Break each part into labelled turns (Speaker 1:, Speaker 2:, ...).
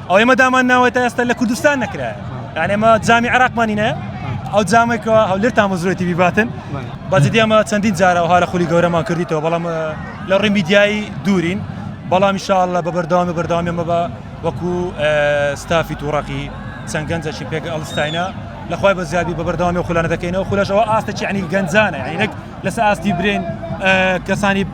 Speaker 1: ئەو ئێمە دامان ناوێتە ئێستا لە کوردستان نەکرایە یعنی ئێمە جامی عێراقمانینە ئەو جامێکەوە هەولێرتان مەزورەتی بیباتن بەجددی ئەمە چەندین جارەوەها لە خولی گەورەمان کردیتەوە بەڵام لە ڕێی میدیایی دوورین بەڵام ئینشاءالله بە بەردەوامی ئەمە بە وەکو ستافی تووڕەقی چەند گەنجێکی پێک ئەڵستاینە لەخوای بە زیادی بە بەردەوامی و خولانە دەکەینەوە خولەشەوە ئاستێکی ینی گەنجانە یعنی نەک لەسەر ئاستی برێن کەسانی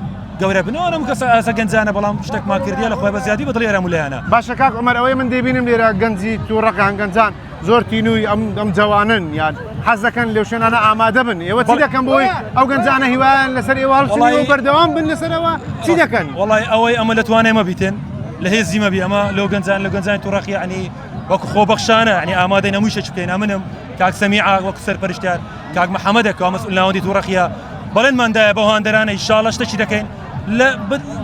Speaker 1: گەورە بنەوە ئەم کەسە ئاسە گەنجانە بەڵام شتێکمان کردیە لەخوای بە زیادی بەدڵی ئێرەمولایانە
Speaker 2: باشە کاک عومەر ئەوەی من دەبینم لێرە گەنجی تووڕەقان گەنجان زۆر تینووی ئەم جوانن یان حەز دەکەن لەو شوێنانە ئامادە بن ئێوە چی دەکەن بۆی ئەو گەنجانە هیوایان لەسەر ئێوە هەڵچنەوە بەردەوام بن لەسەرەوە چی دەکەن؟
Speaker 1: وەڵای ئەوەی ئەمە لە توانای مە بیتن لە هێزی مەبی ئەمە لەو گەنجانی تووڕەقی ینی وەکو خۆبەخشانە ینی ئامادەی نەموویشە بکەین ئەمنم کاک سەمیعا وەکو سەرپەرشتیار کاک محەممەدێکەوە مەسئول ناوەندی تووڕەقیە بەڵێنماندایە بە هاندەرانە ئینشاءڵڵە شتێکی دەکەین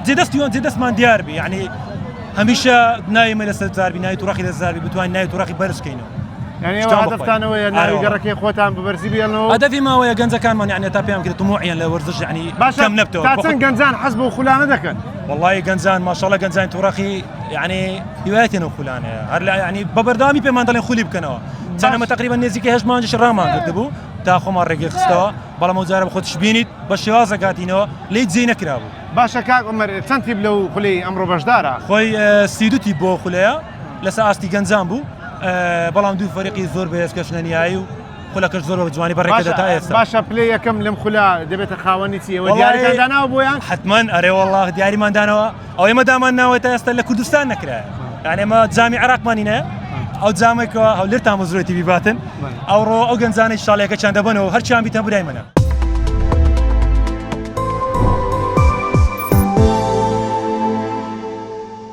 Speaker 1: جێدەستمان دیار بی یعنی هەمیشە ناوی لەسەر زاربی ناوی تووڕەقی لە زاربی بتوانین ناوی تووڕەقی بەرزکەینەوە
Speaker 2: یعنی ئێوە هەدەفتانەوەیە ناوی گەڕەکەی خۆتان ببەرزی بێنەوە
Speaker 1: هەدەفی ماوەیە گەنجەکانمان یعنی تا پێیان کرد تموعیان لە وەرزش یعنی کەم نەبتەوە
Speaker 2: تا چەند گەنجان حەز بۆ خولانە دەکەن
Speaker 1: والله گەنجان ماشاءالله گەنجانی تووڕەقی یعنی هیوایەتێنە خولانەیە هەر یعنی بە بەردەوامی پێمان دەڵێن خولی بکەنەوە چەندەمە تقریبا نزیکەی 8 مانجش ڕامان کردبوو تا خۆمان ڕێگەی خستەوە بەڵام ئەو جارە بە خۆتش بینیت بە شێوازە گاتینەوە لی جێی نەکرابوو
Speaker 2: باشە کاک عومەر چەند تیپ لەو خولەی ئەمڕۆ بەشدارە
Speaker 1: خۆی 32 تیپ بۆ خولەیە لەسەر ئاستی گەنجان بوو بەڵام دوو فەریقی زۆر بەهێز کەشنەنیایی و خولەکەش زۆر بە جوانی بەڕێکەدا تا ئێستا
Speaker 2: باشە پلەی یەکەم لەم خولا دەبێتە خاوەنی چیەوە دیاریتان داناوە بۆیان
Speaker 1: حتمما ئەرێ وەڵڵاه دیاریمان دانەوە ئەو ئێمە دامان ناوێتە ئێستا لە کوردستان نەکرایە یعنی ئێمە جامی عێراقمانینە ئەو جامێکەوە هەولێرتان مەزورەتی بیباتن ئەوڕۆ ئەو گەنجانەی شاڵێکە چیان دەبنەوە هەرچیان بیتە برای منە